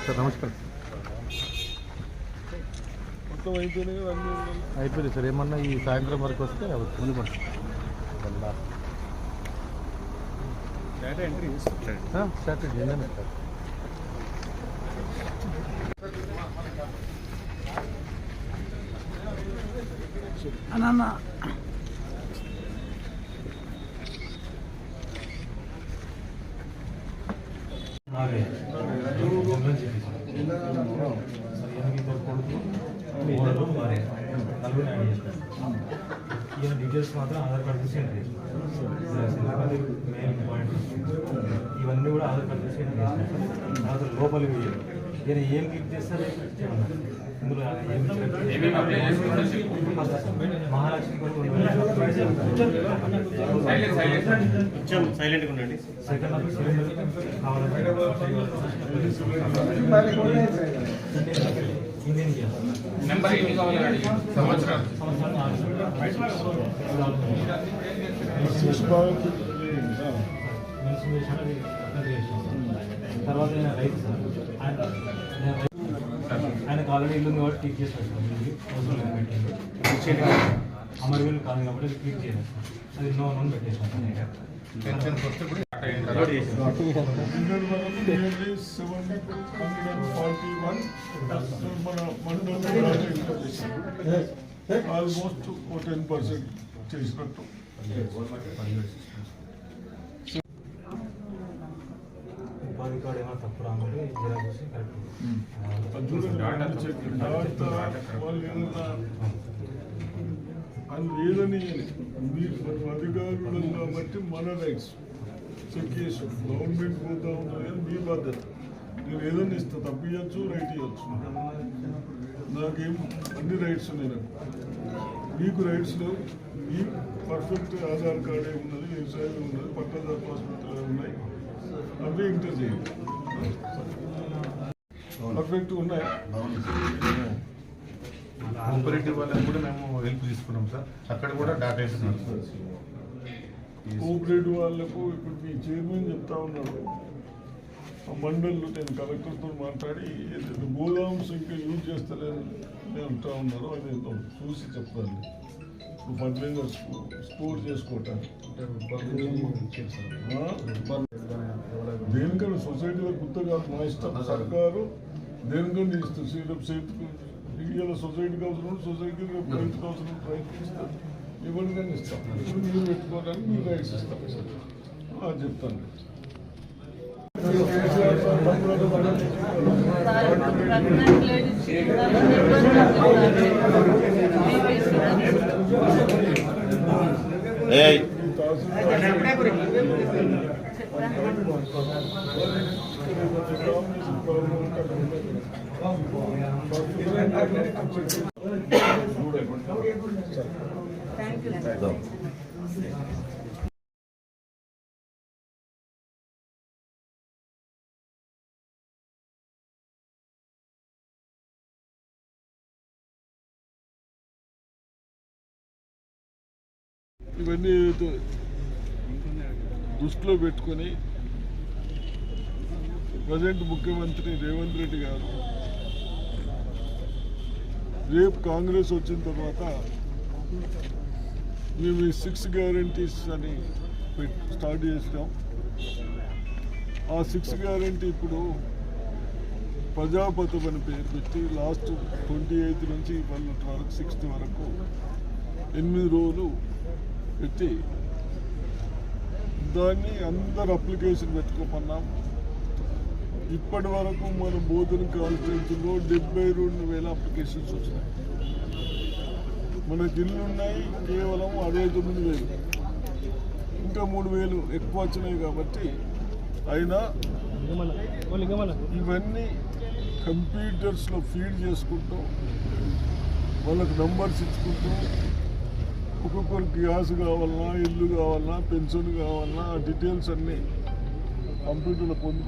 Sir నమస్కారం. అయిపోయింది sir. ఏమన్నా ఈ సాయంత్రం వరకు వస్తే ముందు పడుతుంది. స్టార్ట్ ఏంటంటే అన్న డీటెయిల్స్ మాత్రం ఆధార్ కార్డు చూసి మెయిన్ పాయింట్ ఇవన్నీ కూడా ఆధార్ కార్డు చూసి తర్వాత లోపలికి ఈయన ఏం క్లిక్ చేస్తారో ఇందులో మహాలక్ష్మి సైలెంట్గా ఉండండి. సెకండ్ ఇండియన్ గ్యాస్ నెంబర్ ఎన్ని కావాలి సంవత్సరాలు తర్వాత రైతు సార్ ఆయనకు ఆల్రెడీ ఇల్లు ఉంది కాబట్టి క్లిక్ చేస్తారు సార్. అవసరం లేదు పెట్టింది అమర్వీలు కాదు కాబట్టి అది క్లిక్ చేయలేదు సార్. అది నో నోన్ పెట్టేసాను ఆల్మోస్ట్ 10% చేసినట్టు. ఉపాధి కార్డు ఏమైనా తప్పు రామంటే లేదని మీరు అధికారులు కాబట్టి మన రైట్స్ చెక్ చేసి గవర్నమెంట్ పోతా ఉన్నది మీ బాధ్యత. నేను ఏదైనా ఇస్తా, తప్పియచ్చు రైట్ ఇవ్వచ్చు. నాకేం అన్ని రైట్స్ ఉన్నాయి. నాకు మీకు రైట్స్ లేవు. మీ పర్ఫెక్ట్ ఆధార్ కార్డే ఉన్నది, వ్యవసాయం ఉన్నది, పట్టదారు హాస్పిటల్ ఉన్నాయి. అవి ఎంటర్ చేయండి. పర్ఫెక్ట్ ఉన్నాయి. కోఆపరేటివ్ వాళ్ళని కూడా మేము హెల్ప్ తీసుకున్నాం సార్. అక్కడ కూడా డాటా ఇస్తున్నారు. కోఆపరేటివ్ వాళ్ళకు ఇప్పుడు మీ చైర్మన్ చెప్తా ఉన్నాడు. ఆ మండళ్ళు నేను కలెక్టర్తో మాట్లాడి గోదామ్స్ ఇంకా యూజ్ చేస్తలేదని అంటా ఉన్నారు. అది చూసి చెప్తాను. ఇప్పుడు ఫర్టిలైజర్స్ స్టోర్ చేసుకోవటానికి దేనికన్నా సొసైటీలో కొత్తగా మా ఇష్టం. సర్కారు దేనికన్నా ఇస్తుంది. సీరప్ చేతికి ఇవాళ సొసైటీకి అవసరం, సొసైటీకి రైతుకు అవసరం, రైతుకి ఇస్తాం. ఎవరికైనా ఇస్తాం. ఇప్పుడు మీరు పెట్టుకోవడానికి మీ రైట్స్ ఇస్తాం. అది చెప్తాను. ఇవన్నీ దృష్టిలో పెట్టుకొని ప్రజెంట్ ముఖ్యమంత్రి రేవంత్ రెడ్డి గారు రేపు కాంగ్రెస్ వచ్చిన తర్వాత మేము 6 గ్యారంటీస్ అని స్టార్ట్ చేసినాం. ఆ 6 గ్యారంటీ ఇప్పుడు ప్రజాపథం అని పేరు పెట్టి లాస్ట్ 28 నుంచి వరకు 6th వరకు 8 రోజులు పెట్టి దాన్ని అందరు అప్లికేషన్ పెట్టుకోమన్నాం. ఇప్పటి వరకు మన బోధన కాన్స్టిట్యూన్సీలో 72,000 అప్లికేషన్స్ వచ్చినాయి. మనకి ఇల్లు ఉన్నాయి కేవలం 69,000. ఇంకా 3,000 ఎక్కువ వచ్చినాయి. కాబట్టి అయినా ఇవన్నీ కంప్యూటర్స్లో ఫీడ్ చేసుకుంటూ వాళ్ళకి నంబర్స్ ఇచ్చుకుంటూ ఒక్కొక్కరికి గ్యాస్ కావాలన్నా, ఇల్లు కావాలన్నా, పెన్షన్ కావాలన్నా ఆ డీటెయిల్స్ అన్నీ కంప్యూటర్లో పొందుకు